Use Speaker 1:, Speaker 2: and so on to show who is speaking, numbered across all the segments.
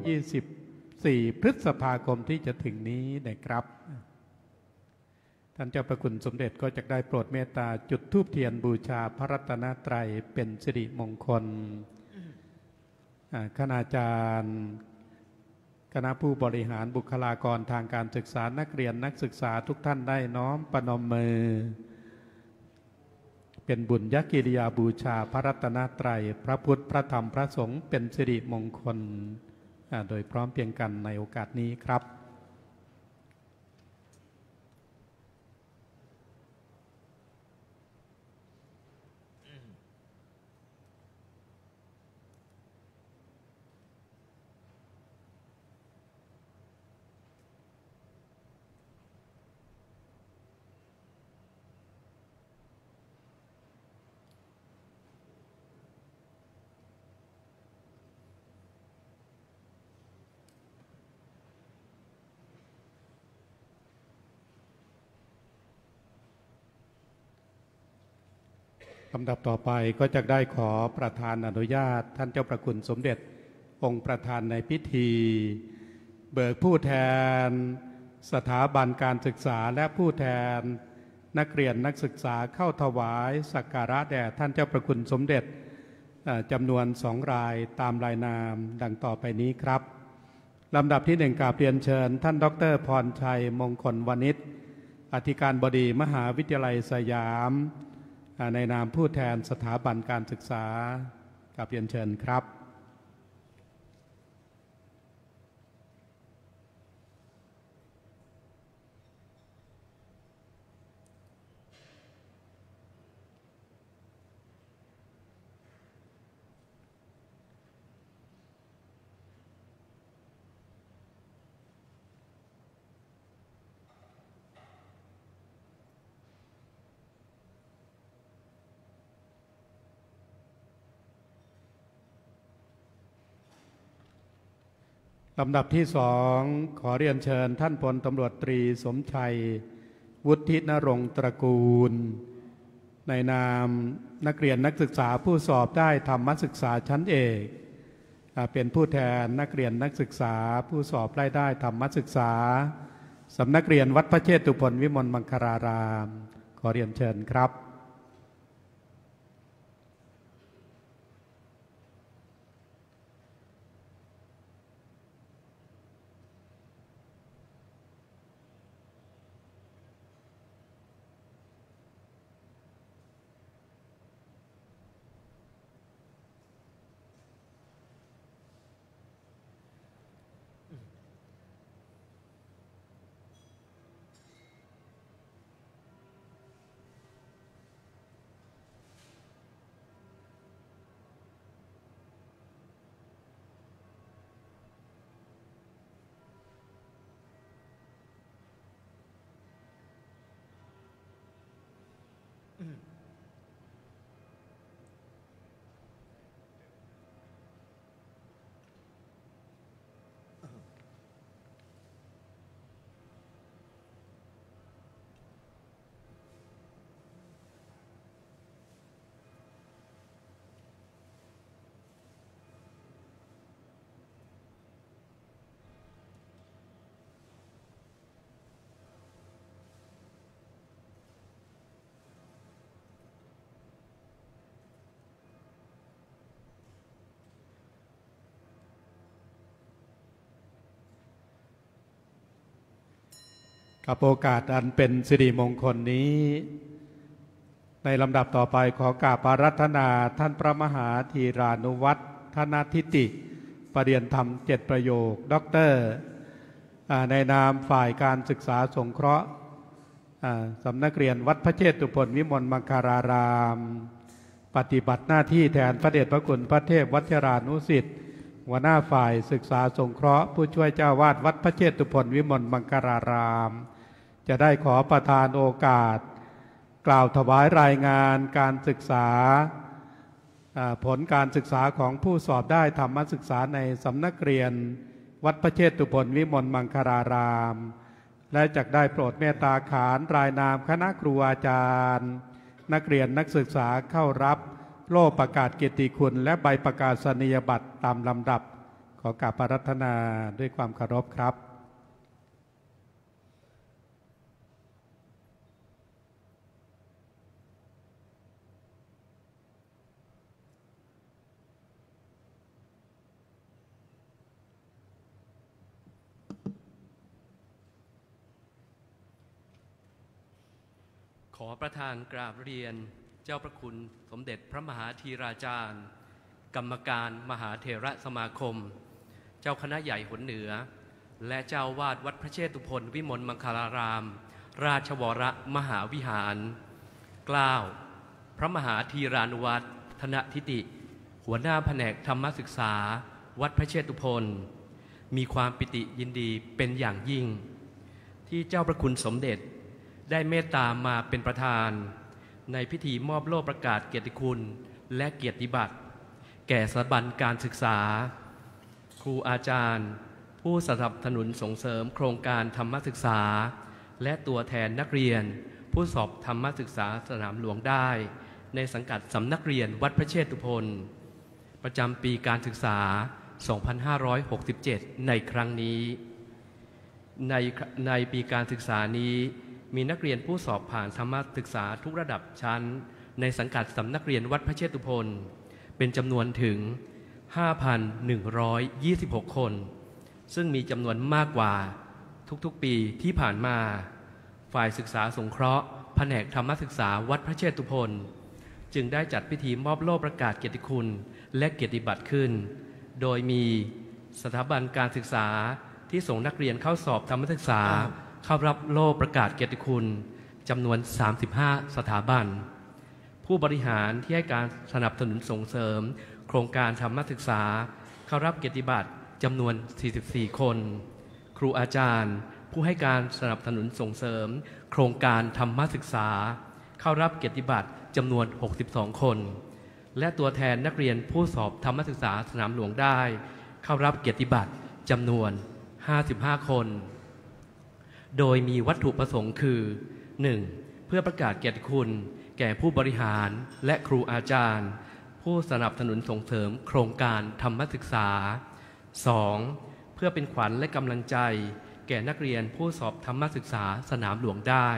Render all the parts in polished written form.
Speaker 1: 24 พฤษภาคมที่จะถึงนี้นะครับท่านเจ้าประคุณสมเด็จก็จะได้โปรดเมตตาจุดธูปเทียนบูชาพระรัตนตรัยเป็นสิริมงคลคณาจารย์คณะผู้บริหารบุคลากรทางการศึกษานักเรียนนักศึกษาทุกท่านได้น้อมประนมมือเป็นบุญญกิริยาบูชาพระรัตนตรัยพระพุทธพระธรรมพระสงฆ์เป็นสิริมงคลโดยพร้อมเพรียงกันในโอกาสนี้ครับลำดับต่อไปก็จะได้ขอประธานอนุญาตท่านเจ้าประคุณสมเด็จองค์ประธานในพิธีเบิกผู้แทนสถาบันการศึกษาและผู้แทนนักเรียนนักศึกษาเข้าถวายสักการะแด่ท่านเจ้าประคุณสมเด็จจำนวน2 รายตามรายนามดังต่อไปนี้ครับลำดับที่1กราบเรียนเชิญท่านดร.พรชัยมงคลวณิชอธิการบดีมหาวิทยาลัยสยามในนามผู้แทนสถาบันการศึกษากราบเรียนเชิญครับลำดับที่2ขอเรียนเชิญท่านพลตำรวจตรีสมชัยวุฒิณรงค์ตระกูลในนามนักเรียนนักศึกษาผู้สอบได้ธรรมศึกษาชั้นเอกเป็นผู้แทนนักเรียนนักศึกษาผู้สอบได้ธรรมศึกษาสำนักเรียนวัดพระเชตุพนวิมลมังคลารามขอเรียนเชิญครับกับโอกาสอันเป็นสิริมงคลนี้ในลำดับต่อไปขอกราบอาราธนาท่านพระมหาธีรานุวัฒน์ธนทิติประเรียนธรรม7 ประโยคด็อกเตอร์ในนามฝ่ายการศึกษาสงเคราะห์สำนักเรียนวัดพระเชตุพนวิมลมังคลารามปฏิบัติหน้าที่แทนพระเดชพระคุณพระเทพวชิรานุสิทธิ์หัวหน้าฝ่ายศึกษาสงเคราะห์ผู้ช่วยเจ้าวาดวัดพระเชตุพนวิมลมังคลารามจะได้ขอประทานโอกาสกล่าวถวายรายงานการศึกษาผลการศึกษาของผู้สอบได้ธรรมศึกษาในสำนักเรียนวัดพระเชตุพนวิมลมังคลารามและจักได้โปรดเมตตาขานรายนามคณะครูอาจารย์นักเรียนนักศึกษาเข้ารับโล่ประกาศเกียรติคุณและใบประกาศนียบัตรตามลำดับข อกราบอาราธนาด้วยความเคารพครับ
Speaker 2: ขอประธานกราบเรียนเจ้าพระคุณสมเด็จพระมหาธีราจารย์กรรมการมหาเถรสมาคมเจ้าคณะใหญ่หนเหนือและเจ้าวาดวัดพระเชตุพนวิมลมังคลารามราชวรมหาวิหารกล่าวพระมหาธีรานุวัฒน์ธนทิติหัวหน้าแผนกธรรมศึกษาวัดพระเชตุพนมีความปิติยินดีเป็นอย่างยิ่งที่เจ้าพระคุณสมเด็จได้เมตตามาเป็นประธานในพิธีมอบโล่ประกาศเกียรติคุณและเกียรติบัตรแก่สถาบันการศึกษาครูอาจารย์ผู้สนับสนุนส่งเสริมโครงการธรรมศึกษาและตัวแทนนักเรียนผู้สอบธรรมศึกษาสนามหลวงได้ในสังกัดสำนักเรียนวัดพระเชตุพนประจำปีการศึกษา 2567 ในครั้งนี้ในปีการศึกษานี้มีนักเรียนผู้สอบผ่านธรรมศึกษาทุกระดับชั้นในสังกัดสำนักเรียนวัดพระเชตุพนเป็นจำนวนถึง 5,126 คนซึ่งมีจำนวนมากกว่าทุกๆปีที่ผ่านมาฝ่ายศึกษาสงเคราะห์แผนกธรรมศึกษาวัดพระเชตุพนจึงได้จัดพิธีมอบโล่ประกาศเกียรติคุณและเกียรติบัตรขึ้นโดยมีสถาบันการศึกษาที่ส่งนักเรียนเข้าสอบธรรมศึกษาเข้ารับโล่ประกาศเกียรติคุณจำนวน 35 สถาบันผู้บริหารที่ให้การสนับสนุนส่งเสริมโครงการธรรมศึกษาเข้ารับเกียรติบัตรจำนวน 44 คนครูอาจารย์ผู้ให้การสนับสนุนส่งเสริมโครงการธรรมศึกษาเข้ารับเกียรติบัตรจำนวน 62 คนและตัวแทนนักเรียนผู้สอบธรรมศึกษาสนามหลวงได้เข้ารับเกียรติบัตรจำนวน 55 คนโดยมีวัตถุประสงค์คือ 1. เพื่อประกาศเกียรติคุณแก่ผู้บริหารและครูอาจารย์ผู้สนับสนุนส่งเสริมโครงการธรรมศึกษา 2. เพื่อเป็นขวัญและกำลังใจแก่นักเรียนผู้สอบธรรมศึกษาสนามหลวงได้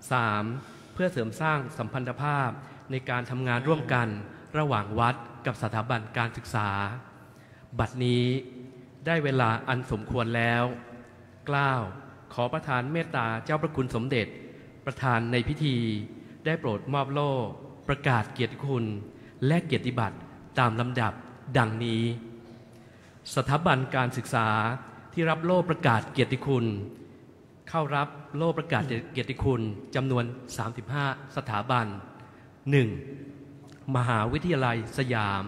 Speaker 2: 3. เพื่อเสริมสร้างสัมพันธภาพในการทำงานร่วมกันระหว่างวัดกับสถาบันการศึกษาบัดนี้ได้เวลาอันสมควรแล้วกล่าวขอประทานเมตตาเจ้าพระคุณสมเด็จประธานในพิธีได้โปรดมอบโล่ประกาศเกียรติคุณและเกียรติบัตรตามลำดับดังนี้สถาบันการศึกษาที่รับโล่ประกาศเกียรติคุณเข้ารับโล่ประกาศเกียรติคุณจำนวน 35 สถาบัน 1. มหาวิทยาลัยสยาม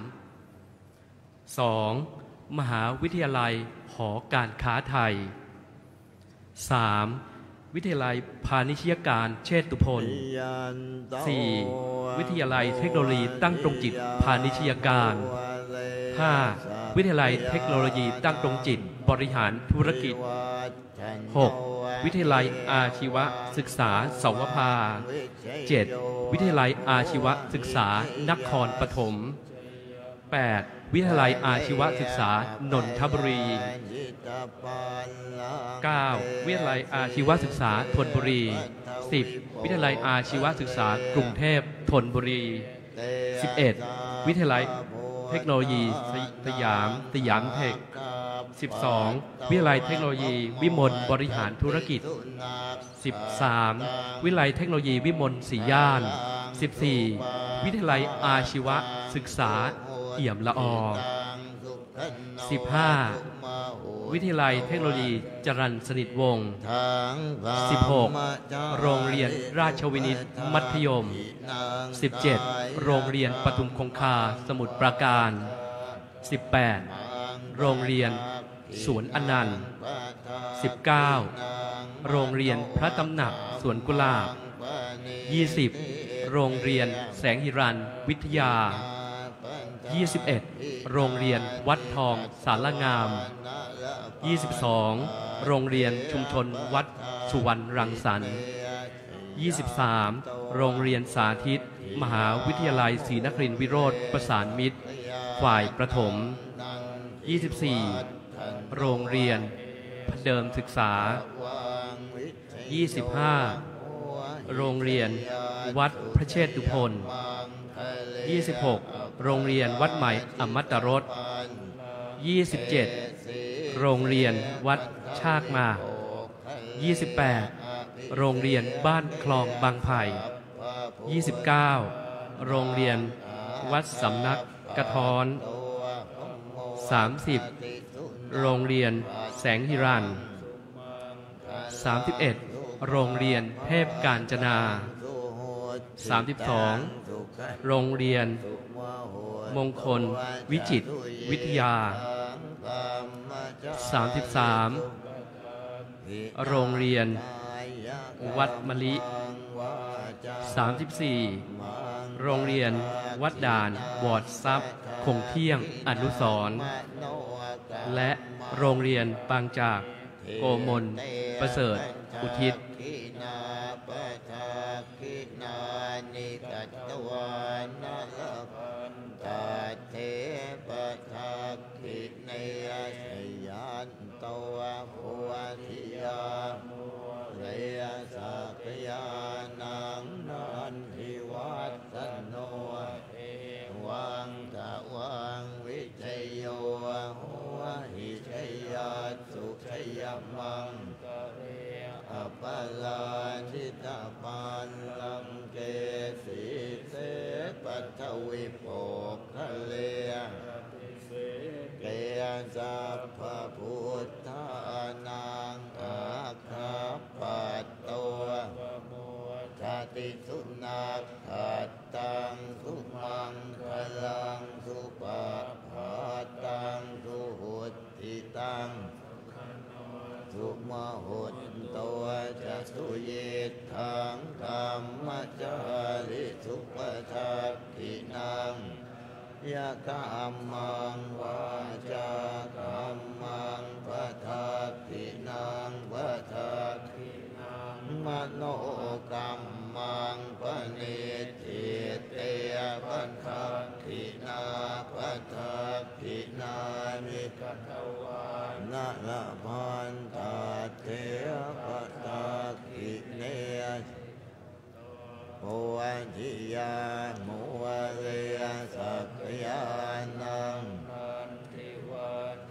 Speaker 2: 2. มหาวิทยาลัยหอการค้าไทย 3. วิทยาลัยพาณิชยการเชตุพน 4. วิทยาลัยเทคโนโลยีตั้งตรงจิตพาณิชยการ 5. วิทยาลัยเทคโนโลยีตั้งตรงจิตบริหารธุรกิจ 6. วิทยาลัยอาชีวศึกษาเสาวภา 7. วิทยาลัยอาชีวศึกษานครปฐม 8. วิทยาลัยอาชีวศึกษานนทบุรี 9. วิทยาลัยอาชีวศึกษาธนบุรี 10. วิทยาลัยอาชีวศึกษากรุงเทพธนบุรี 11. วิทยาลัยเทคโนโลยีสยามเทค 12. วิทยาลัยเทคโนโลยีวิมลบริหารธุรกิจ 13. วิทยาลัยเทคโนโลยีวิมลสีย่าน 14. วิทยาลัยอาชีวศึกษาเอี่ยมละออ 15. วิทยาลัยเทคโนโลยีจรัญสนิทวงศ์ 16. โรงเรียนราชวินิตมัธยม 17. โรงเรียนปทุมคงคาสมุทรปราการ 18. โรงเรียนสวนอนันต์ 19. โรงเรียนพระตำหนักสวนกุหลาบ 20. โรงเรียนแสงหิรัญวิทยา 21. โรงเรียนวัดทองสารงาม 22. โรงเรียนชุมชนวัดสุวรรณรังสรรค์ 23. โรงเรียนสาธิตมหาวิทยาลัยศรีนครินทรวิโรธประสานมิตรฝ่ายประถม 24โรงเรียนเดิมศึกษา25โรงเรียนวัดพระเชตุพน26โรงเรียนวัดใหม่อมตรส27โรงเรียนวัดชากมา28โรงเรียนบ้านคลองบางไผ่29โรงเรียนวัดสำนักกระท้อน30โรงเรียนแสงหิรัน31โรงเรียนเทพกาญจนา32โรงเรียนมงคลวิจิตรวิทยา33โรงเรียนวัดมะลิ34โรงเรียนวัดด่านวอดทรัพย์คงเที่ยงอนุสรณ์และโรงเรียนบางจากโกมลประเสริฐอุทิศ
Speaker 3: มังอปาลาทิตาปันลังเกสีเสปัทวิโภคเลเกสัพพพุทธานังอาคาปัตโตชาติสุนัขขัดตังสุมังคลังสุปะหาตังสุหุติตังสุมหุตโตจะสุเยทังธรรมจาริสุปทักขินังยะกัมมังวาจากัมมังปะทักขินังปะทักขินังมโนกัมมังปณิทิเตปะทักขินาปะทักขินามิกัตวานะละพันตาเทปะทักขิเนโอวันทิยาโมวะเรสัพยานัง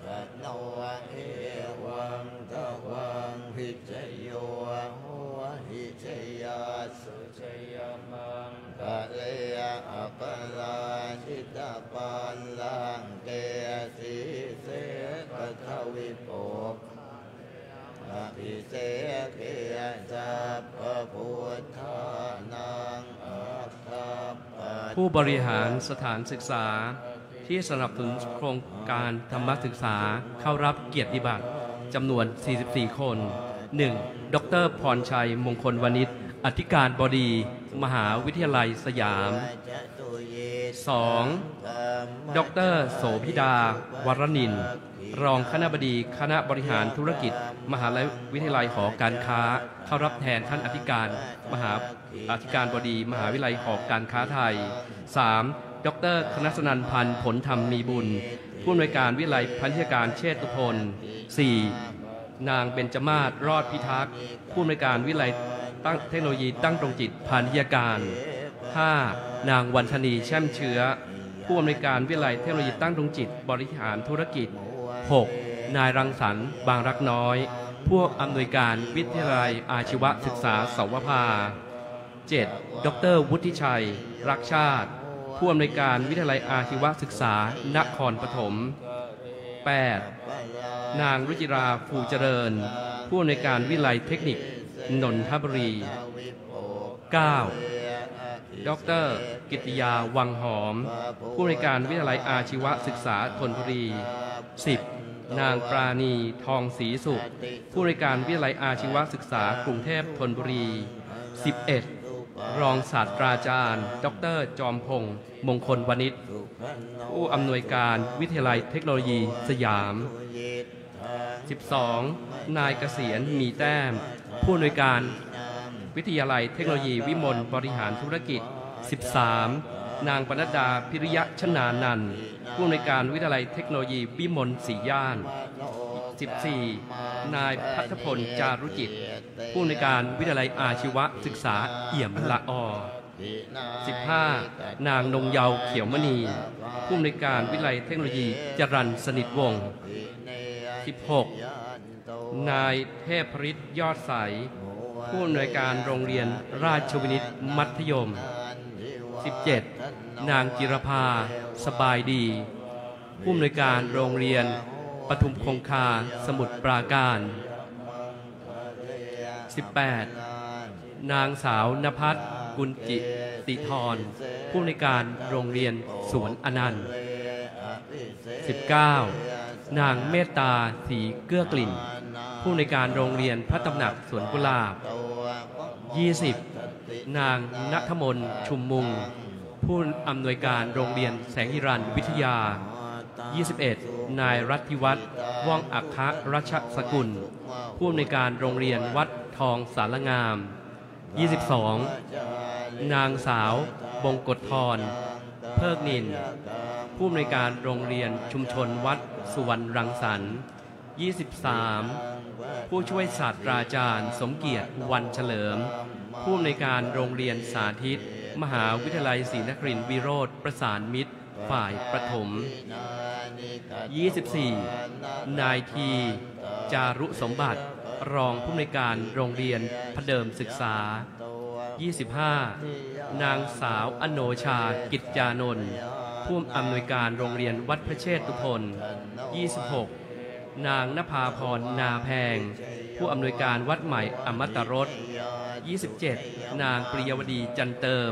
Speaker 3: สัตโนเอวังตะวังหิจโยโหหิจยาสุจยมังกะเลอปลาชิตาปันลังเกสีเสปัทวิโภคอภิเษกเกสัพพพุทธานังอาคาปัตโต
Speaker 2: ผู้บริหารสถานศึกษาที่สนับสนุนโครงการธรรมศึกษาเข้ารับเกียรติบัตรจำนวน 44 คน 1. ดร.พรชัยมงคลวณิช อธิการบดีมหาวิทยาลัยสยาม 2. ดร.โสภิดาวรนินทร์รองคณบดีคณะบริหารธุรกิจมหาวิทยาลัยหอการค้าเข้ารับแทนท่านอธิการบดีมหาวิทยาลัยหอการค้าไทย 3. ดร.คณสนันท์พันธ์ผลธรรมมีบุญผู้อำนวยการวิทยาลัยพันธุการเชษฐุพล 4. นางเบญจมาศรอดพิทักษ์ผู้อำนวยการวิทยาลัยเทคโนโลยีตั้งตรงจิตพาณิชยการ 5. นางวรรธนีแช่มเชื้อผู้อำนวยการวิทยาลัยเทคโนโลยีตั้งตรงจิตบริหารธุรกิจ 6. นายรังสรรค์บางรักน้อยผู้อำนวยการวิทยาลัยอาชีวศึกษาสวภา 7. ดร.วุฒิชัยรักชาติผู้อำนวยการวิทยาลัยอาชีวศึกษานครปฐม 8. นางรุจิราภูเจริญผู้อำนวยการวิทยาลัยเทคนิคนนทบุรี 9. ดร.กิตติยาวังหอมผู้อำนวยการวิทยาลัยอาชีวศึกษาธนบุรี 10. นางปราณีทองศรีสุขผู้อำนวยการวิทยาลัยอาชีวศึกษากรุงเทพธนบุรี 11. รองศาสตราจารย์ดร.จอมพงษ์มงคลวณิชผู้อำนวยการวิทยาลัยเทคโนโลยีสยาม 12. นายเกษียณมีแต้มผู้อำนวยการวิทยาลัยเทคโนโลยีวิมลบริหารธุรกิจ 13. นางปนัดดาพิริยะชนานันท์ผู้อำนวยการวิทยาลัยเทคโนโลยีวิมลศรีย่าน 14. นายพัฒพลจารุจิตผู้อำนวยการวิทยาลัยอาชีวศึกษาเอี่ยมละอ15. นางนงเยาว์เขียวมณีผู้อำนวยการวิทยาลัยเทคโนโลยีจรัญสนิทวงศ์ 16. นายเทพฤทธิ์ยอดใสผู้อำนวยการโรงเรียนราชวินิตมัธยม 17. นางจิรภาสบายดีผู้อำนวยการโรงเรียนปทุมคงคาสมุทรปราการ 18. นางสาวนภัสกุลจิติธรผู้อำนวยการโรงเรียนสวนอนันต์ 19. นางเมตตาศรีเกื้อกลิ่นผู้อำนวยการโรงเรียนพระตำหนักสวนกุหลาบ 20. นางณัฐมนชุมมุงผู้อำนวยการโรงเรียนแสงหิรัญวิทยา 21. นายรัตติวัฒน์ว่องอัครรัชสกุลผู้อำนวยการโรงเรียนวัดทองสารงาม 22. นางสาวบงกฎธรเพิกนินผู้อำนวยการโรงเรียนชุมชนวัดสุวรรณรังสรรค์ 23. ผู้ช่วยศาสตราจารย์สมเกียรติวันเฉลิมผู้อำนวยการโรงเรียนสาธิตมหาวิทยาลัยศรีนครินทร์วิโรธประสานมิตรฝ่ายประถม 24. นายทีจารุสมบัติรองผู้อำนวยการโรงเรียนพเดิมศึกษา 25. นางสาวอโนชากิจจานนท์ผู้อำนวยการโรงเรียนวัดพระเชตุพน 26. นางณภาพรนาแพงผู้อำนวยการวัดใหม่อมตรส 27. นางปริยวดีจันเติม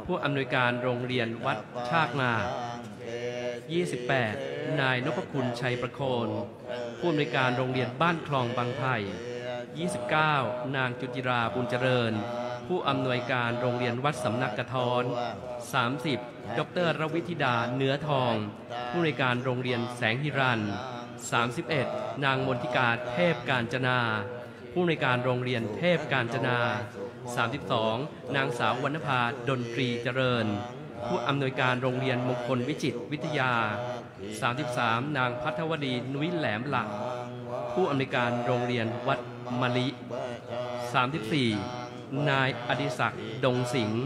Speaker 2: ผู้อำนวยการโรงเรียนวัดชากนา 28. นายนพคุณชัยประโคนผู้อำนวยการโรงเรียนบ้านคลองบางไผ่ 29. นางจุติราบุญเจริญผู้อำนวยการโรงเรียนวัดสำนักกระท้อน 30. ดร.รวิธิดาเนื้อทองผู้อำนวยการโรงเรียนแสงหิรัญ 31. นางมนทิกาเทพกาญจนาผู้อำนวยการโรงเรียนเทพกาญจนา 32. นางสาววรรณภาดนตรีเจริญผู้อำนวยการโรงเรียนมงคลวิจิตรวิทยา 33. นางภัทวดีนุ้ยแหลมหลักผู้อำนวยการโรงเรียนวัดมะลิ 34. นายอดิศักดิ์ดงสิงห์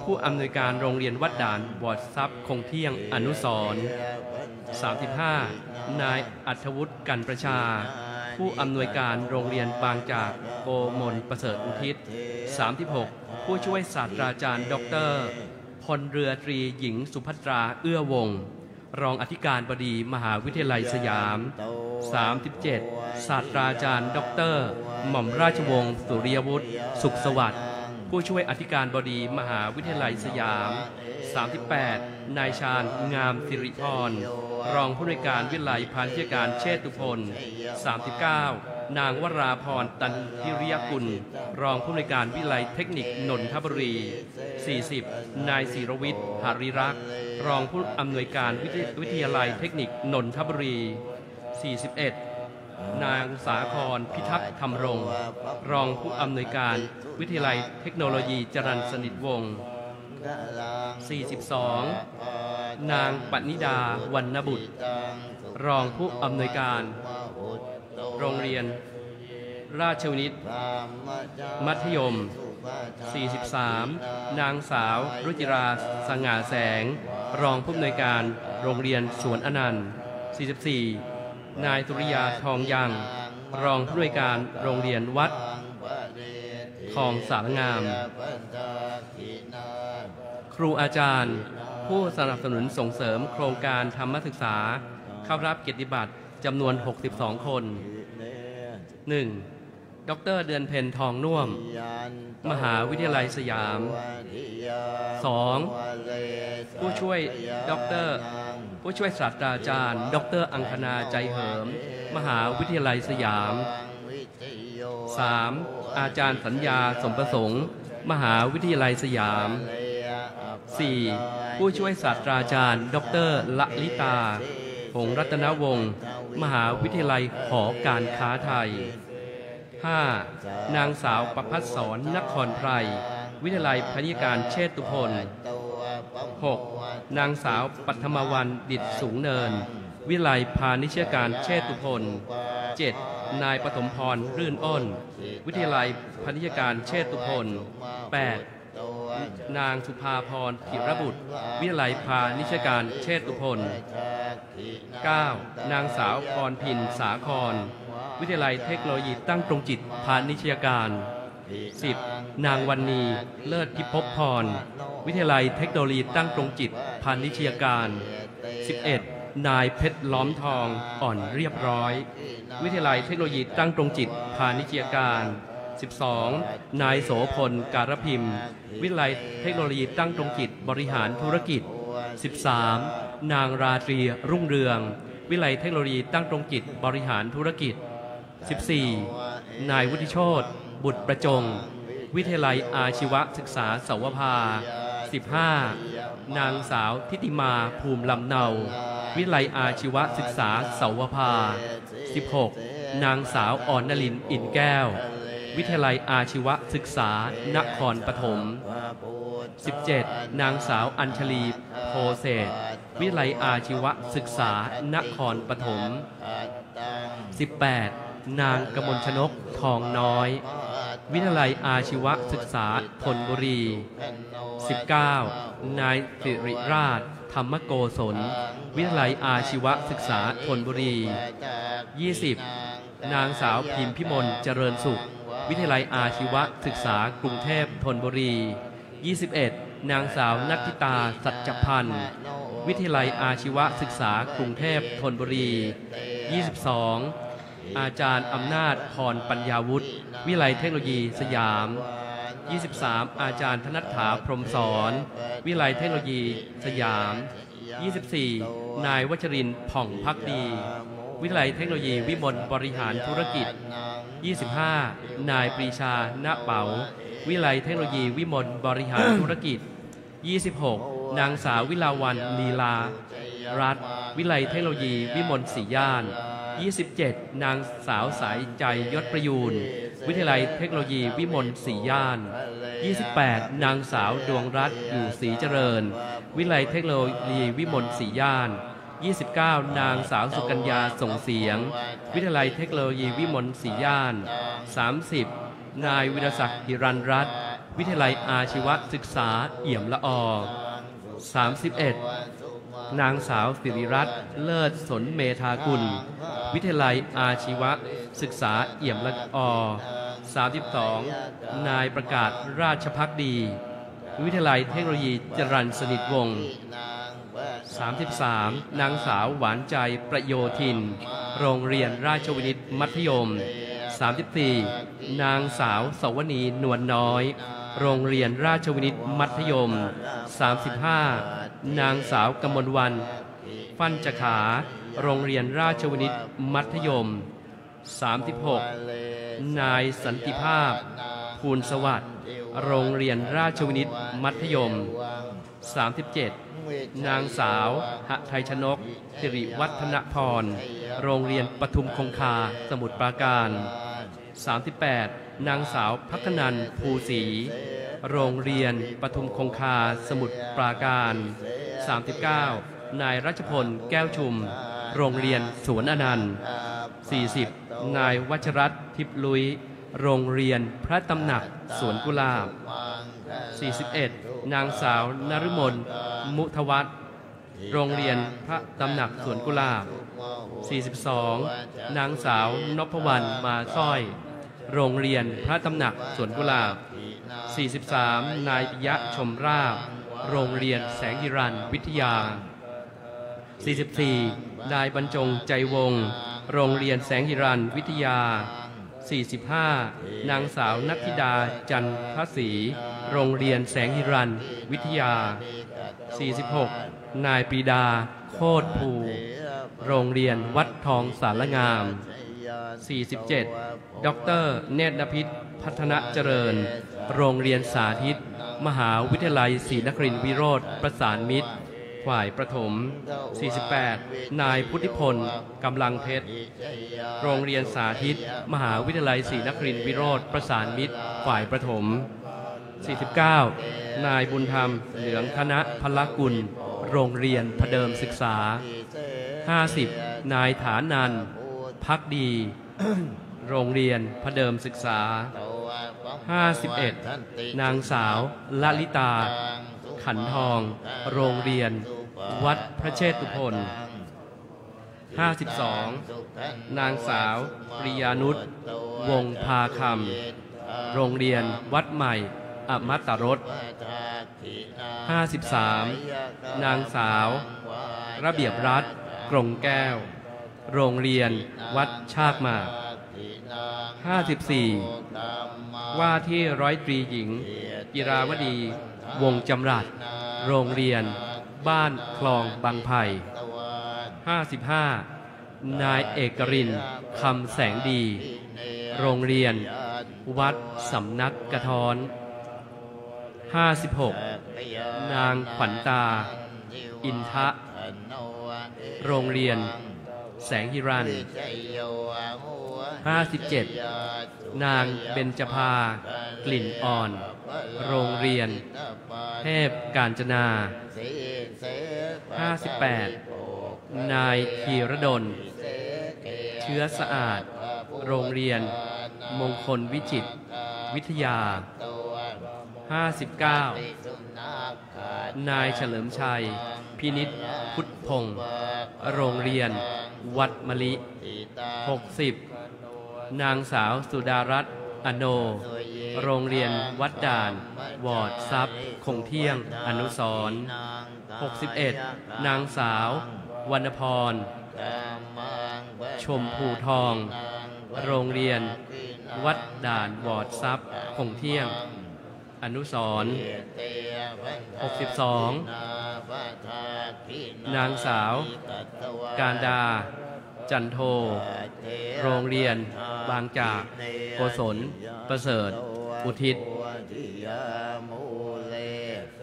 Speaker 2: ผู้อำนวยการโรงเรียนวัดด่านบอดทรัพย์คงเที่ยงอนุสรณ์ 35. นายอัธวุฒิกันประชาผู้อำนวยการโรงเรียนบางจากโกมลประเสริฐอุทิศ 36. ผู้ช่วยศาสตราจารย์ดร.พลเรือตรีหญิงสุภัตราเอื้อวงศ์รองอธิการบดีมหาวิทยาลัยสยาม 37. ศาสตราจารย์ดร.หม่อมราชวงศ์สุริยวุฒิสุขสวัสดิ์ผู้ช่วยอธิการบดีมหาวิทยาลัยสยาม 38. นายชาญงามสิริพรรองผู้อำนวยการวิทยาลัยพาณิชยการเชตุพน 39. นางวราพรตันพิริยกุลรองผู้อำนวยการวิทยาลัยเทคนิคนนทบุรี 40. นายศิรวิทย์หริรักษ์รองผู้อำนวยการวิทยาลัยเทคนิคนนทบุรี 41. นางสาครพิทักษ์ธรรมรงค์รองผู้อำนวยการวิทยาลัยเทคโนโลยีจรัญสนิทวงศ์ 42. นางปณิดาวรรณบุตรรองผู้อำนวยการโรงเรียนราชวินิตมัธยม 43. นางสาวรุจิราสง่าแสงรองผู้อำนวยการโรงเรียนสวนอนันต์ 44. นายสุริยาทองยังรองผู้อำนวยการโรงเรียนวัดทองสารงามครูอาจารย์ผู้สนับสนุนส่งเสริมโครงการธรรมศึกษาเข้ารับเกียรติบัตรจำนวน62 คน 1. ดร.เดือนเพ็ญทองน่วมมหาวิทยาลัยสยาม 2. ผู้ช่วยศาสตราจารย์ดร.อังคณาใจเหิมมหาวิทยาลัยสยาม 3. อาจารย์สัญญาสมประสงค์มหาวิทยาลัยสยาม 4. ผู้ช่วยศาสตราจารย์ดร.ละลิตาหงส์รัตนวงศ์มหาวิทยาลัยหอการค้าไทย 5. นางสาวประภัสสรนครไพรวิทยาลัยพาณิชยการเชตุพน 6. นางสาวปัทมวรรณดิษฐ์สูงเนินวิไลพาณิชยการเชตุพล 7. นายปฐมพรรื่นอ้นวิทยาลัยพาณิชยการเชตุพล 8. นางสุภาพรธิรบุตรวิทยาลัยพาณิชยการเชตุพล 9. นางสาวพรพินสาครวิทยาลัยเทคโนโลยีตั้งตรงจิตพาณิชยการ 10. นางวรรณีเลิศพิภพพรวิทยาลัยเทคโนโลยีตั้งตรงจิตพาณิชยการ 11. นายเพชรล้อมทองอ่อนเรียบร้อยวิทยาลัยเทคโนโลยีตั้งตรงจิตพาณิชยการ 12. นายโสพลการพิมพ์วิทยาลัยเทคโนโลยีตั้งตรงจิตบริหารธุรกิจ 13. นางราตรีรุ่งเรืองวิทยาลัยเทคโนโลยีตั้งตรงจิตบริหารธุรกิจ 14. นายวุฒิโชติบุตรประจงวิทยาลัยอาชีวศึกษาเสาวภา 15. นางสาวทิติมาภูมิลำเนาวิทยาลัยอาชีวศึกษาเสาวภา 16. นางสาวอ่อนนลินอินแก้ววิทยาลัยอาชีวศึกษานครปฐม 17. นางสาวอัญชลีโพเศษวิทยาลัยอาชีวศึกษานครปฐม 18. นางกมลชนกทองน้อยวิทยาลัยอาชีวศึกษาธนบุรี 19. นายสิริราชธรรมโกศลวิทยาลัยอาชีวศึกษาธนบุรี 20. นางสาวพิมพิมลเจริญสุขวิทยาลัยอาชีวศึกษากรุงเทพธนบุรี 21. นางสาวนัทธิตาสัจพันธ์วิทยาลัยอาชีวศึกษากรุงเทพธนบุรี 22. อาจารย์อำนาจพรปัญญาวุฒิวิทยาลัยเทคโนโลยีสยาม 23. อาจารย์ธนัฐฐาพรหมสอนวิทยาลัยเทคโนโลยีสยาม 24. นายวชรินทร์ผ่องภักดีวิทยาลัยเทคโนโลยีวิมลบริหารธุรกิจ 25. นายปรีชาณเป๋าวิทยาลัยเทคโนโลยีวิมลบริหารธุรกิจ 26. นางสาววิลาวันลีลารัตน์วิทยาลัยเทคโนโลยีวิมลศรีย่าน 27. นางสาวสายใจยศประยูนวิทยาลัยเทคโนโลยีวิมลศรีย่าน 28. นางสาวดวงรัตน์อยู่ศรีเจริญวิทยาลัยเทคโนโลยีวิมลศรีย่าน 29. นางสาวสุกัญญาส่งเสียงวิทยาลัยเทคโนโลยีวิมลศรีย่าน 30. นายวิรศักดิ์หิรันรัตน์วิทยาลัยอาชีวศึกษาเอี่ยมละออ 31. นางสาวสิริรัตน์เลิศสนเมธากุลวิทยาลัยอาชีวศึกษาเอี่ยมละออ 32. นายประกาศราชภักดีวิทยาลัยเทคโนโลยีจรัญสนิทวงศ์ 33. นางสาวหวานใจประโยธินโรงเรียนราชวินิตมัธยม 34. นางสาวสวนีนวลน้อยโรงเรียนราชวินิตมัธยม 35. นางสาวกมลวรรณฟั่นจขาโรงเรียนราชวินิตมัธยม 36. นายสันติภาพภูลสวัสดิ์โรงเรียนราชวินิตมัธยม 37. นางสาวหไทยชนกสิริวัฒนพรโรงเรียนปทุมคงคาสมุทรปราการ 38. นางสาวพัฒนันท์ภูศรีโรงเรียนปทุมคงคาสมุทรปราการ 39. นายรัชพลแก้วชุมโรงเรียนสวนอนันต์ 40. นายวัชรัตน์ทิพย์ลุยโรงเรียนพระตำหนักสวนกุหลาบ 41. นางสาวนฤมลมุทวัฒน์โรงเรียนพระตำหนักสวนกุหลาบ 42. นางสาวนพวรรณมาสร้อยโรงเรียนพระตำหนักสวนกุหลาบ 43. นายปิยะชมราบโรงเรียนแสงหิรันวิทยา 44. นายบรรจงใจวงศ์โรงเรียนแสงหิรันวิทยา 45. นางสาวนัทธิดาจันทศรีโรงเรียนแสงหิรันวิทยา 46. นายปรีดาโคตรภูโรงเรียนวัดทองสารงาม 47. ดร.เนตรพิษพัฒนาเจริญโรงเรียนสาธิตมหาวิทยาลัยศรีนครินทรวิโรธประสานมิตรฝ่ายประถม 48. นายพุทธิพลกำลังเพชรโรงเรียนสาธิตมหาวิทยาลัยศรีนครินทรวิโรธประสานมิตรฝ่ายประถม 49. นายบุญธรรมเหลืองธนพลกุลโรงเรียนพเดิมศึกษา 50 นายฐานันท์ภักดี โรงเรียนพเดิมศึกษา 51 นางสาวลลิตา ขันทอง โรงเรียนวัดพระเชตุพน 52 นางสาวปริยานุชวงพาคำโรงเรียนวัดใหม่อมตรส 53 นางสาวระเบียบรัตน์กรงแก้วโรงเรียนวัดชากหมาก 54 ว่าที่ร้อยตรีหญิงจิราวดีวงจำรัดโรงเรียนบ้านคลองบางไผ่ 55 นายเอกรินทร์คำแสงดีโรงเรียนวัดสำนักกระท้อน 56 นางขวัญตาอินทะโรงเรียนแสงหิรัน 57 นางเบญจภากลิ่นอ่อนโรงเรียนเทพกาญจนา 58 นายธีรดลเชื้อสะอาดโรงเรียนมงคลวิจิตรวิทยา 59 นายเฉลิมชัยพินิจพุทธพงศ์โรงเรียนวัดมะลิ 60 นางสาวสุดารัตน์อโนโรงเรียนวัดด่านวอร์ดทรัพย์คงเที่ยงอนุสรณ์ 61 นางสาววรรณพรชมพูทองโรงเรียนวัดด่านวอร์ดทรัพย์คงเที่ยงอนุสรณ์ 62 นางสาวการดาจันโทโรงเรียนบางจากโกศลประเสริฐอุทิศ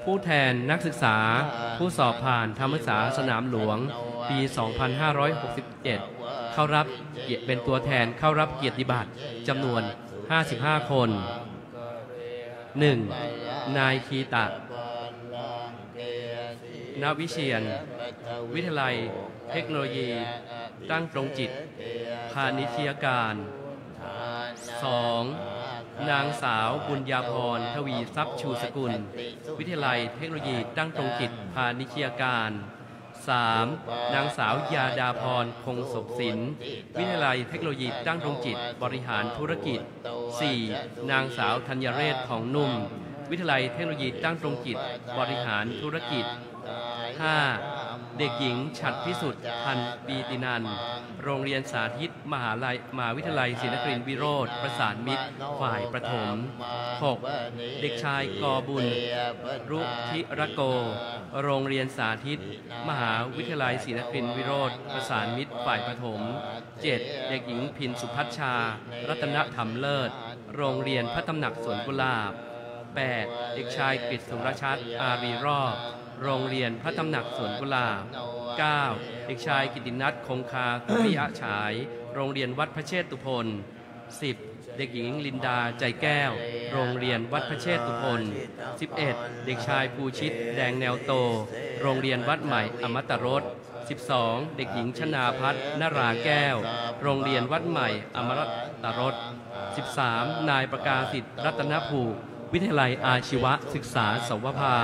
Speaker 2: ผู้แทนนักศึกษาผู้สอบผ่านธรรมศึกษาสนามหลวงปี 2567 เข้ารับเป็นตัวแทนเข้ารับเกียรติบัตรจำนวน 55 คน 1. นายคีตะณวิเชียรวิทยาลัยเทคโนโลยีตั้งตรงจิตพาณิชยการ 2. นางสาวบุญญาพรทวีทรัพย์ชูสกุลวิทยาลัยเทคโนโลยีตั้งตรงจิตพาณิชยการ 3. นางสาวยาดาพรคงศพศิลป์วิทยาลัยเทคโนโลยีตั้งตรงจิตบริหารธุรกิจ 4. นางสาวธัญเรศทองนุ่มวิทยาลัยเทคโนโลยีตั้งตรงจิตบริหารธุรกิจ 5. เด็กหญิงฉัตรพิสุทธิ์พันธ์ปีตินันท์โรงเรียนสาธิตมหาวิทยาลัยศรีนครินทรวิโรธประสานมิตรฝ่ายประถม 6. เด็กชายกบุญรุธิรโกโรงเรียนสาธิตมหาวิทยาลัยศรีนครินทรวิโรธประสานมิตรฝ่ายประถม 7. เด็กหญิงพินสุพัชชารัตนธรรมเลิศโรงเรียนพระตำหนักสวนกุหลาบ 8. เด็กชายกฤษสุรชัดอารีรอบโรงเรียนพระตำหนักสวนกุหลาบ 9. เด็กชายกิตินัทคงคาคุริยะฉายโรงเรียนวัดพระเชตุพน 10. เด็กหญิงลินดาใจแก้วโรงเรียนวัดพระเชตุพน 11. เด็กชายภูชิตแดงแนวโตโรงเรียนวัดใหม่อมตรส 12. เด็กหญิงชนาภัทรนราแก้วโรงเรียนวัดใหม่อมตรส 13. นายประกาศิษฐ์รัตนภูมิวิทยาลัยอาชีวศึกษาสวภา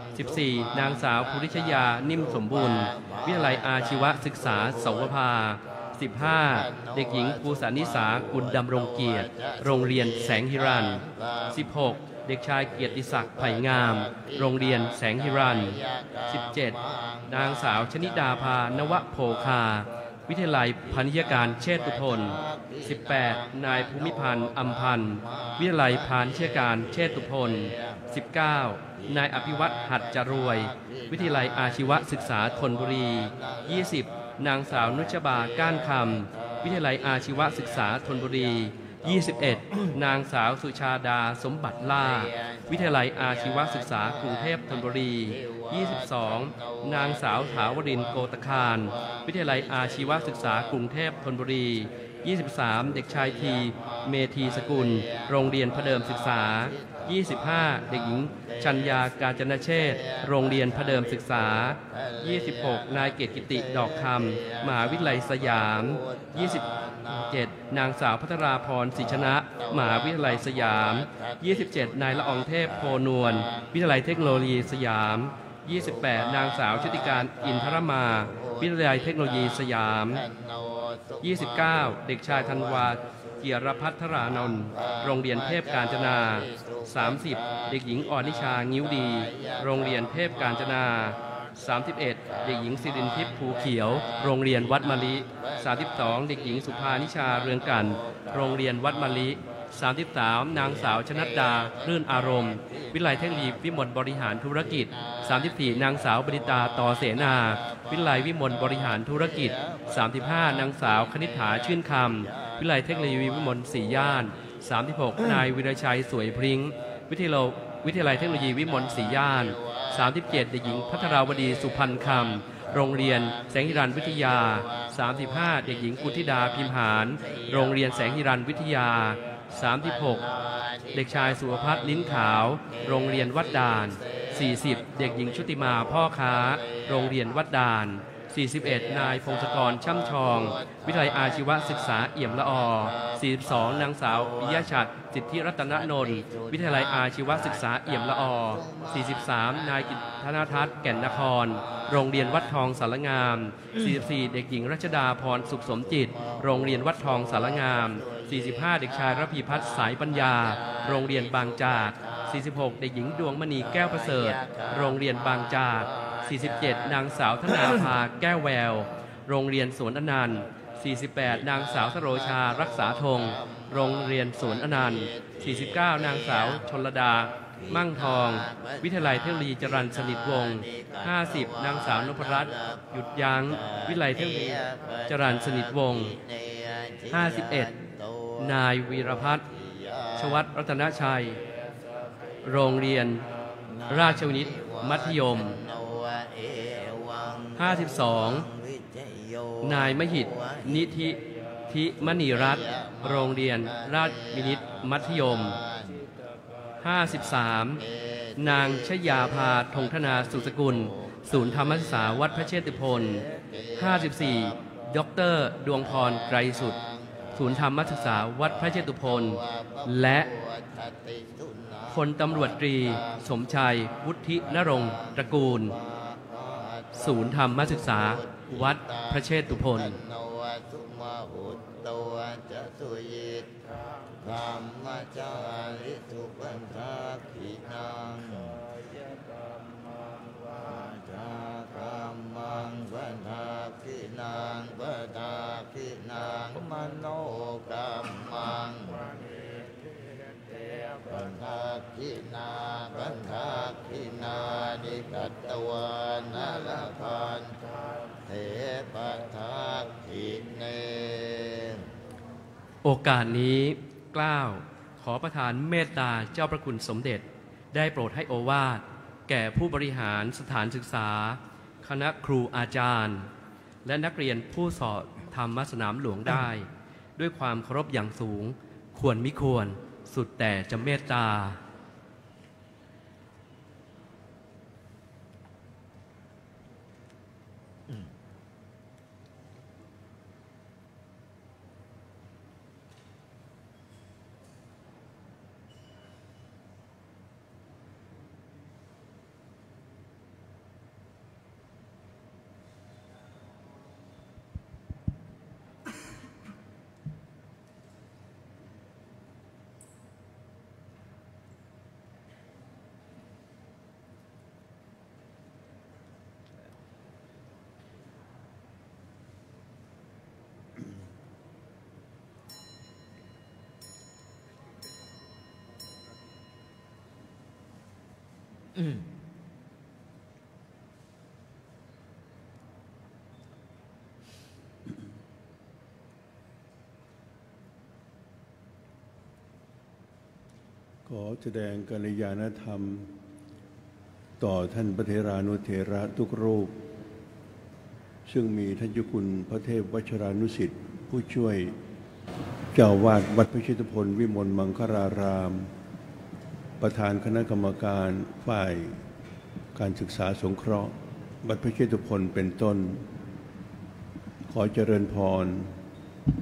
Speaker 2: 14. นางสาวภูริชยานิ่มสมบูรณ์วิทยาลัยอาชีวศึกษาสวภา 15. เด็กหญิงภูสานิสากุลดำรงเกียรติโรงเรียนแสงหิรัน 16. เด็กชายเกียรติศักดิ์ไผ่งามโรงเรียนแสงหิรัน 17. นางสาวชนิดาภานวโภคาวิทยาลัยพาณิชยการเชตุพน 18. นายภูมิพันธ์อัมพันธ์วิทยาลัยพาณิชยการเชตุพน 19. นายอภิวัตหัตจรวยวิทยาลัยอาชีวศึกษาธนบุรี 20. นางสาวนุชบาก้านคำวิทยาลัยอาชีวศึกษาธนบุรี 21. นางสาวสุชาดาสมบัติล่าวิทยาลัยอาชีวศึกษากรุงเทพธนบุรี 22. นางสาวถาวรินทร์โกตคารวิทยาลัยอาชีวศึกษากรุงเทพธนบุรี 23. เด็กชายทีเมธีสกุลโรงเรียนพเดิมศึกษา 25 เด็กหญิงชัญญากาญจนเชษฐ์โรงเรียนพระเดิมศึกษา 26 นายเกตกิติดอกคำมหาวิทยาลัยสยาม 27 นางสาวพัทราพรศรีชนะมหาวิทยาลัยสยาม 27 นายละอองเทพโพนวลวิทยาลัยเทคโนโลยีสยาม 28 นางสาวชุติการอินทรมาวิทยาลัยเทคโนโลยีสยาม 29 เด็กชายธันวาเกียรพัทรานนท์โรงเรียนเทพกาญจนา 30 เด็กหญิงอ่อนนิชางิ้วดีโรงเรียนเทพกาญจนา 31 เด็กหญิงสิรินทิพย์ภูเขียวโรงเรียนวัดมะลิ 32 เด็กหญิงสุภานิชาเรืองกันโรงเรียนวัดมะลิ 33 นางสาวชนัดดารื่นอารมณ์วิทยาลัยเทคโนโลยีวิมลบริหารธุรกิจ 34 นางสาวบริตาต่อเสนาวิทยาลัยวิมลบริหารธุรกิจ 35 นางสาวคณิษฐาชื่นคำวิทยาลัยเทคโนโลยีวิมล4 ย่าน 36 นายวิรชัยสวยพริ้งวิทยาลัยเทคโนโลยีวิมล4 ย่าน 37 เด็กหญิงพัทราวดีสุพรรณคำโรงเรียนแสงหิรันวิทยา 35 เด็กหญิงกุธิดาพิมหานโรงเรียนแสงหิรันวิทยา 36 เด็กชายสุภพัฒน์ลิ้นขาวโรงเรียนวัดด่าน 40 เด็กหญิงชุติมาพ่อค้าโรงเรียนวัดด่าน 41 นายพงศกรช่ำชองวิทยาลัยอาชีวศึกษาเอี่ยมละออ 42 นางสาวปิยชัดสิทธิรัตนนนท์วิทยาลัยอาชีวศึกษาเอี่ยมละออ 43 นายกิตธนทัศน์แก่นนครโรงเรียนวัดทองสารงาม 44 เด็กหญิงรัชดาพรสุขสมจิตโรงเรียนวัดทองสารงาม 45 เด็กชายระพีพัฒน์สายปัญญาโรงเรียนบางจาก 46 เด็กหญิงดวงมณีแก้วประเสริฐโรงเรียนบางจาก 47 นางสาวธนาภาแก้วแววโรงเรียนสวนอนันต์ 48 นางสาวสโรชารักษาธงโรงเรียนสวนอนันต์ 49 นางสาวชลดามั่งทองวิทยาลัยเทคโนโลยีจรัญสนิทวงศ์ 50 นางสาวนพรัตน์หยุดยั้งวิทยาลัยเทคโนโลยีจรัญสนิทวงศ์ 51 นายวีรพัฒน์ชวัฒน์รัตนชัยโรงเรียนราชวินิตมัธยม 52 นายมหิตนิธิมณีรัตน์โรงเรียนราชวินิตมัธยม 53 นางชยาภาธงธนาสุสกุลศูนย์ธรรมศึกษาวัดพระเชตุพน 54 ดร.ดวงพรไกรสุดศูนย์ธรรมศึกษาวัดพระเชตุพนและพลตำรวจตรีสมชัยวุฒินรงค์ตระกูลศูนย์ธรรมศึกษาวัดพระเชตุพนธรรมจาริสุปันทาขินังวาจากัมมังปันทาขินังปันทาขินังมโนกัมมังปันทาขินาปันทาขินานิกัตตวานาลพันเทปทาขิเนโอกาสนี้กล้าวขอประทานเมตตาเจ้าพระคุณสมเด็จได้โปรดให้โอวาทแก่ผู้บริหารสถานศึกษาคณะครูอาจารย์และนักเรียนผู้สอบธรรมสนามหลวงได้ด้วยความเคารพอย่างสูงควรมิควรสุดแต่จะเมตตา
Speaker 4: ขอแสดงกัลยาณธรรมต่อท่านพระเถรานุเถระทุกรูปซึ่งมีท่านเจ้าคุณพระเทพวชรานุสิทธิ์ผู้ช่วยเจ้าวาดวัดพระเชตุพนวิมลมังคลาราม ประธานคณะกรรมการฝ่ายการศึกษาสงเคราะห์วัดพระเชตุพนเป็นต้นขอเจริญพร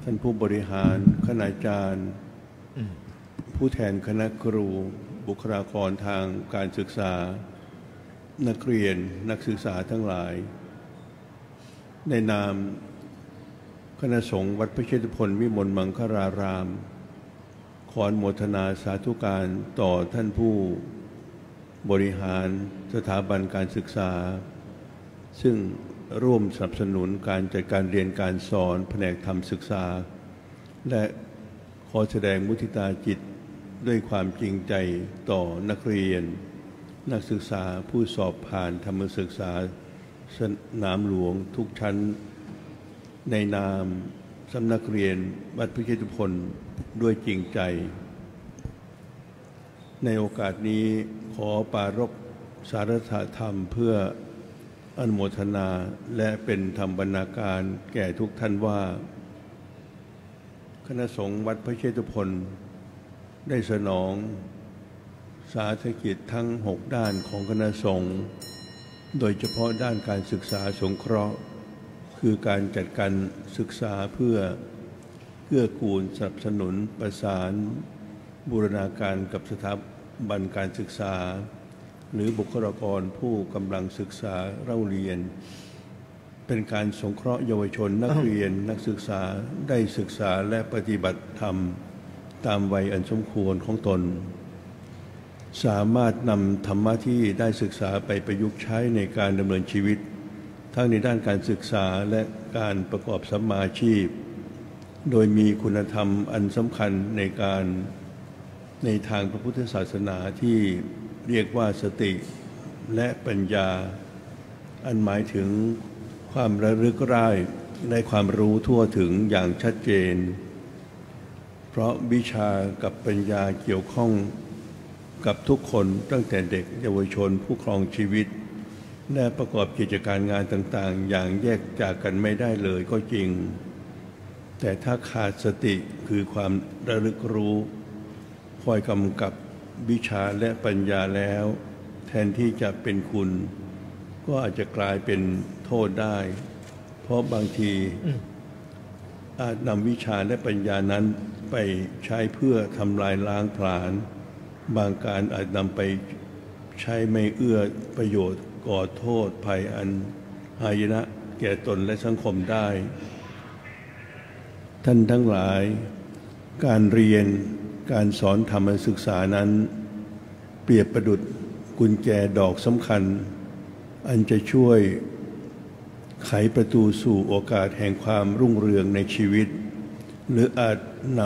Speaker 4: ท่านผู้บริหารคณาจารย์ผู้แทนคณะครูบุคลากรทางการศึกษานักเรียนนักศึกษาทั้งหลายในนามคณะสงฆ์วัดพระเชตุพนวิมลมังคลารามขออนุโมทนาสาธุการต่อท่านผู้บริหารสถาบันการศึกษาซึ่งร่วมสนับสนุนการจัดการเรียนการสอนแผนกธรรมศึกษาและขอแสดงมุทิตาจิตด้วยความจริงใจต่อนักเรียนนักศึกษาผู้สอบผ่านธรรมศึกษาสนามหลวงทุกชั้นในนามสำนักเรียนวัดพระเชตุพนด้วยจริงใจในโอกาสนี้ขอปรารภสาธรรมเพื่ออนุโมทนาและเป็นธรรมบรรณาการแก่ทุกท่านว่าคณะสงฆ์วัดพระเชตุพนได้สนองสาธกิจทั้ง6ด้านของคณะสงฆ์โดยเฉพาะด้านการศึกษาสงเคราะห์คือการจัดการศึกษาเพื่อเกื้อกูลสนับสนุนประสานบูรณาการกับสถาบันการศึกษาหรือบุคลากรผู้กำลังศึกษาเล่าเรียนเป็นการสงเคราะห์เยาวชนนักเรียนนักศึกษาได้ศึกษาและปฏิบัติธรรมตามวัยอันสมควรของตนสามารถนำธรรมะที่ได้ศึกษาไปประยุกต์ใช้ในการดำเนินชีวิตทั้งในด้านการศึกษาและการประกอบสัมมาอาชีพโดยมีคุณธรรมอันสำคัญในทางพระพุทธศาสนาที่เรียกว่าสติและปัญญาอันหมายถึงความระลึกได้และความรู้ทั่วถึงอย่างชัดเจนเพราะวิชากับปัญญาเกี่ยวข้องกับทุกคนตั้งแต่เด็กเยาวชนผู้ครองชีวิตและประกอบกิจการงานต่างๆอย่างแยกจากกันไม่ได้เลยก็จริงแต่ถ้าขาดสติคือความระลึกรู้คอยกำกับวิชาและปัญญาแล้วแทนที่จะเป็นคุณก็อาจจะกลายเป็นโทษได้เพราะบางทีอาจนำวิชาและปัญญานั้นไปใช้เพื่อทำลายล้างผลาญบางการอาจนำไปใช้ไม่เอื้อประโยชน์ก่อโทษภัยอันหายนะแก่ตนและสังคมได้ท่านทั้งหลายการเรียนการสอนธรรมศึกษานั้นเปรียบประดุจกุญแจดอกสำคัญอันจะช่วยไขประตูสู่โอกาสแห่งความรุ่งเรืองในชีวิตหรืออาจน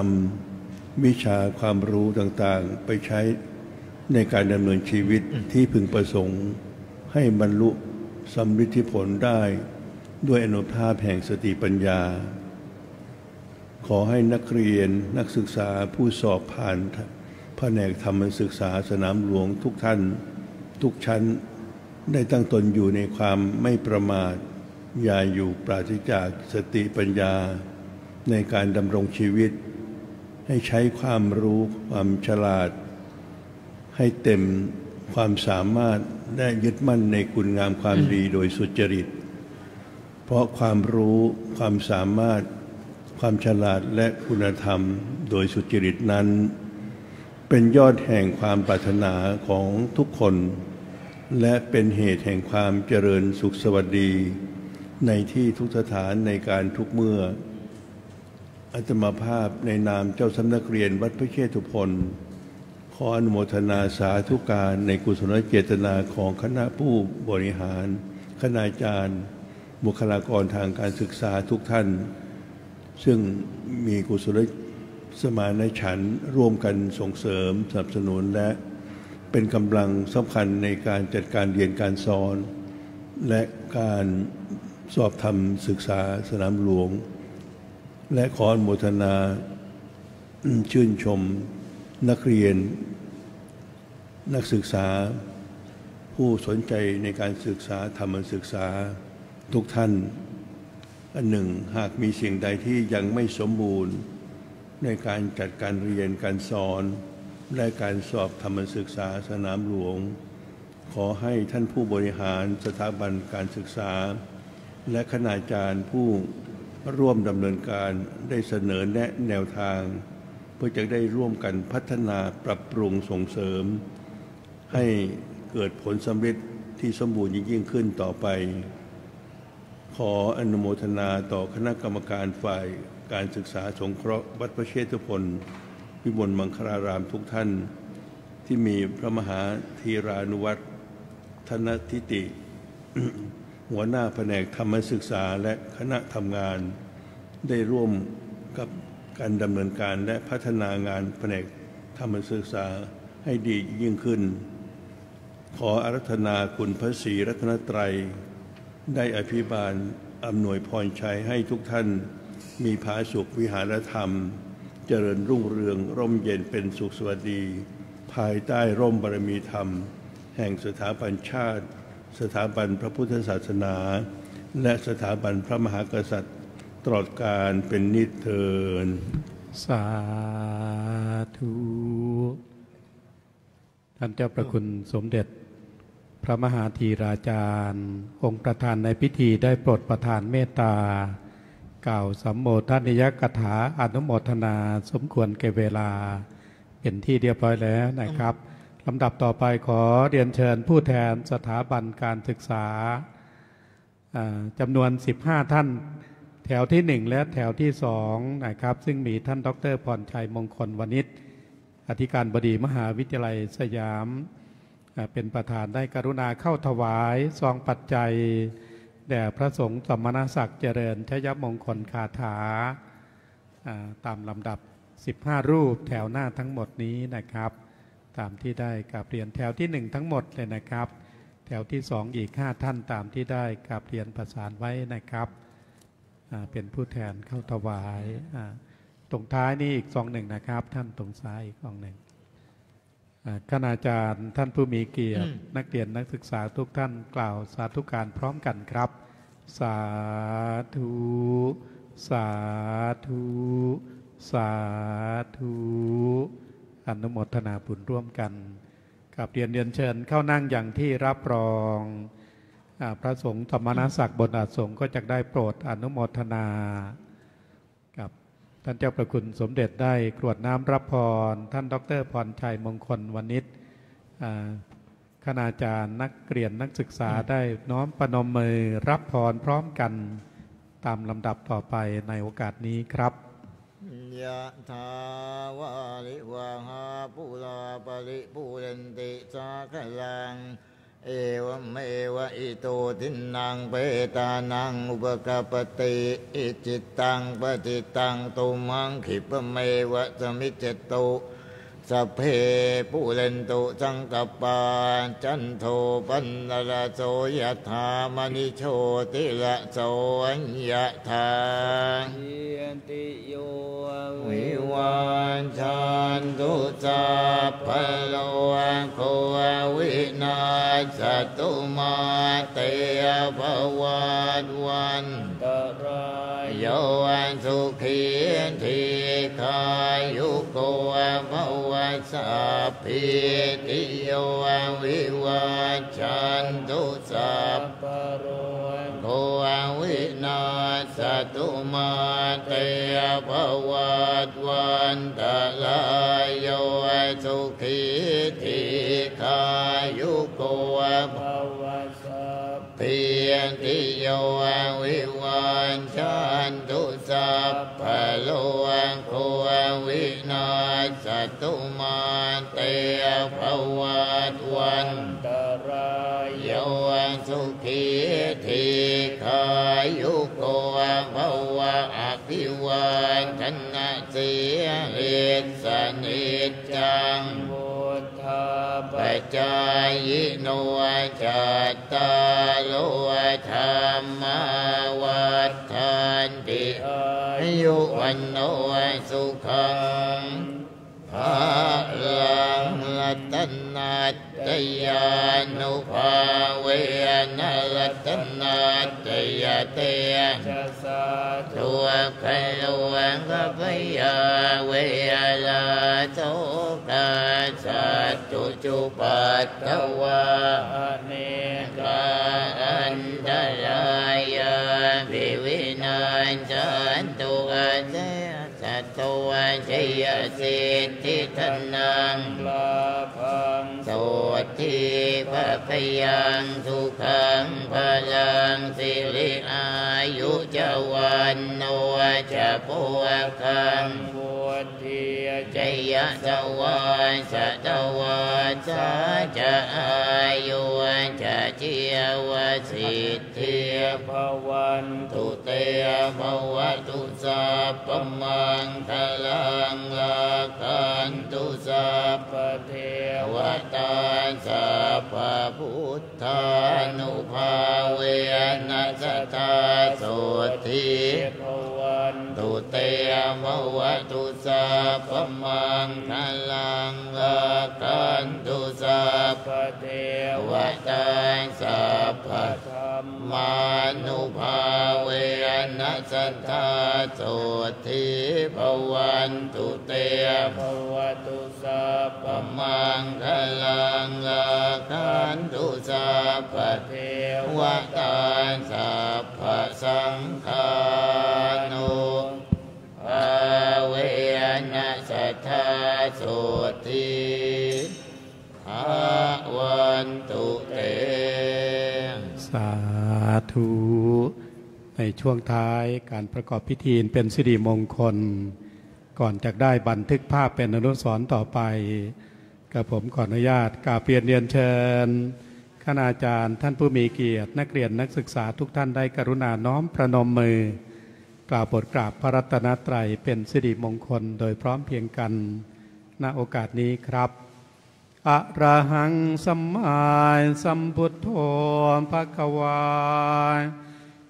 Speaker 4: ำวิชาความรู้ต่างๆไปใช้ในการดำเนินชีวิตที่พึงประสงค์ให้บรรลุสำฤทธิผลได้ด้วยอานุภาพแห่งสติปัญญาขอให้นักเรียนนักศึกษาผู้สอบผ่านแผนกธรรมศึกษาสนามหลวงทุกท่านทุกชั้นได้ตั้งตนอยู่ในความไม่ประมาทอย่าอยู่ปราศจากสติปัญญาในการดำรงชีวิตให้ใช้ความรู้ความฉลาดให้เต็มความสามารถและยึดมั่นในคุณงามความดีโดยสุจริตเพราะความรู้ความสามารถความฉลาดและคุณธรรมโดยสุจริตนั้นเป็นยอดแห่งความปรารถนาของทุกคนและเป็นเหตุแห่งความเจริญสุขสวัสดีในที่ทุกสถานในการทุกเมื่ออาตมาภาพในนามเจ้าสำนักเรียนวัดพระเชตุพนขออนุโมทนาสาธุการในกุศลเจตนาของคณะผู้บริหารคณาจารย์บุคลากรทางการศึกษาทุกท่านซึ่งมีกุศลสมานฉันท์ร่วมกันส่งเสริมสนับสนุนและเป็นกำลังสำคัญในการจัดการเรียนการสอนและการสอบธรรมศึกษาสนามหลวงและขออนุโมทนาชื่นชมนักเรียนนักศึกษาผู้สนใจในการศึกษาธรรมศึกษาทุกท่านอันหนึ่งหากมีสิ่งใดที่ยังไม่สมบูรณ์ในการจัดการเรียนการสอน และการสอบธรรมศึกษาสนามหลวงขอให้ท่านผู้บริหารสถาบันการศึกษาและคณาจารย์ผู้ร่วมดำเนินการได้เสนอแนะแนวทางเพื่อจะได้ร่วมกันพัฒนาปรับปรุงส่งเสริมให้เกิดผลสำเร็จที่สมบูรณ์ยิ่งขึ้นต่อไปขออนุโมทนาต่อคณะกรรมการฝ่ายการศึกษาสงเคราะห์วัดพระเชตุพนวิมลมังคลารามทุกท่านที่มีพระมหาธีรานุวัฒน์ธนทิติ หัวหน้าแผนกธรรมศึกษาและคณะทำงานได้ร่วมกับการดำเนินการและพัฒนางานแผนกธรรมศึกษาให้ดียิ่งขึ้นขออาราธนาคุณพระศรีรัตนตรัยได้อภิบาลอำนวยพรชัยให้ทุกท่านมีผาสุขวิหารธรรมเจริญรุ่งเรืองร่มเย็นเป็นสุขสวัสดีภายใต้ร่มบารมีธรรมแห่งสถาบันชาติสถาบันพระพุทธศาสนาและสถาบันพระมหากษัตริย์ตลอดกาลเป็นนิจเทิน
Speaker 1: สาธุท่านเจ้าประคุณสมเด็จพระมหาธีราจารย์องค์ประธานในพิธีได้โปรดประทานเมตตากล่าวสัมโมทนิยกถาอนุโมทนาสมควรแก่เวลาเป็นที่เรียบร้อยแล้วนะครับลำดับต่อไปขอเรียนเชิญผู้แทนสถาบันการศึกษาจำนวน15ท่านแถวที่1และแถวที่2นะครับซึ่งมีท่านดร.พรชัยมงคลวณิชอธิการบดีมหาวิทยาลัยสยามเป็นประธานได้กรุณาเข้าถวายซองปัจจัยแด่พระสงฆ์สมณศักดิ์เจริญชยมงคลคาถาตามลำดับ15รูปแถวหน้าทั้งหมดนี้นะครับตามที่ได้กราบเรียนแถวที่1ทั้งหมดเลยนะครับแถวที่2อีก5ท่านตามที่ได้กราบเรียนประสานไว้นะครับเป็นผู้แทนเข้าถวายตรงท้ายนี่อีกซองหนึ่งนะครับท่านตรงซ้ายอีกซองหนึ่งคณาจารย์ท่านผู้มีเกียรตินักเรียนนักศึกษาทุกท่านกล่าวสาธุการพร้อมกันครับสาธุสาธุสาธุอนุโมทนาบุญร่วมกันกับเรียนเชิญเข้านั่งอย่างที่รับรองพระสงฆ์สมณศักดิ์บนอาสงฆ์ก็จะได้โปรดอนุโมทนากับท่านเจ้าประคุณสมเด็จได้กรวดน้ำรับพรท่านดร.พรชัยมงคลวณิชคณาจารย์นักเรียนนักศึกษาได้น้อมประนมมือรับพรพร้อมกันตามลำดับต่อไปในโอกาสนี้ครับ
Speaker 3: ยะถาวาริวหาปุราปริปุเรนติสาคลังเอวเมวะอิโตทินังเปตานังอุปกปติอิจิตังปฏิตังตุมังขิปเมวะสมิจจตุสัพเพปุเรนตุสังกปาจันโทปันนระโสยถามณิโชติระโสยถาติโยวิวันชันตุสัพพโลโควินาศตุมาเตภวัตวันตรายโยสุขีทีขายุโกภวสัพพิติโยวิวัชชันตุสัพพโรโควินาศตุมาเตภวัตวันตรายโยสุขีทีขายุโกภวสัพพิติโยวิวัชชันตุสัพพโลโควินาศตุมาเตภวัตวันตรายโยสุขีทีขายุโกภวะอภิวันทนาสีหิสนิจจังพุทธาปัจจายโนจัตตาโลธรรมาวัฏฐานติอายุวันโนสุขังภาลังรัตนัต ตยานุภาเวนะรัตนาตยเตจะสาธุขโลวังกัพยาเวลาโตกาสัตตุจุปัตตวะเนกาอันตรายาภิวินันจันตุอาเสสัตวะเจยสิทธิธนังลาภังโสติภะพยังสุขังพลังสิริอายุจวันโนจะโพคังพุทธิเจยสวัสสัตวะสาจะอายุจะเจียวสิทธิภวันตุเตภวตุสัพพมังคลังลาคันตุสัพพเทวตาสัพพพุทธานุภาเวนัสตาโสทิภวันตุเตภวตุสัพพมังคลังลาคันตุสัพพเทวตาสัพพธรรมานุภาเวนัสตาโสทิภวันตุเตภวตุสัพพมังคลังลาคันตุสัพพเทวตาสัพพสังฆานุภาเวนัสตาโสทิภวันตุเต
Speaker 1: สาธุในช่วงท้ายการประกอบพิธีเป็นสิริมงคลก่อนจะได้บันทึกภาพเป็นอนุสรณ์ต่อไปกับผมขออนุญาตกราบเรียนเชิญคณาจารย์ท่านผู้มีเกียรตินักเรียนนักศึกษาทุกท่านได้กรุณาน้อมประนมมือกล่าวบทกราบพระรัตนตรัยเป็นสิริมงคลโดยพร้อมเพรียงกันณโอกาสนี้ครับอะระหังสัมมาสัมพุทโธภควา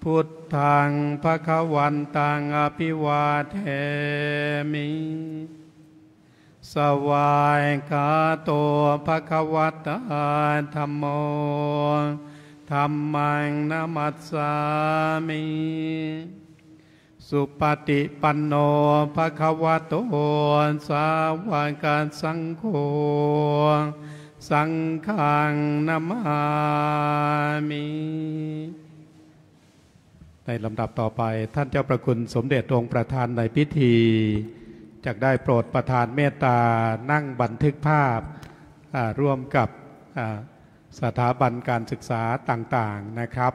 Speaker 1: พุทธังภควันตังอภิวาเทมิสวายกาโตภควตาธัมโมธัมมังนะมัสสามิสุปฏิปันโนภควโตสาวกสังโฆสังฆังนะมามิในลำดับต่อไปท่านเจ้าประคุณสมเด็จองค์ประธานในพิธีจะได้โปรดประทานเมตตานั่งบันทึกภาพร่วมกับสถาบันการศึกษาต่างๆนะครับ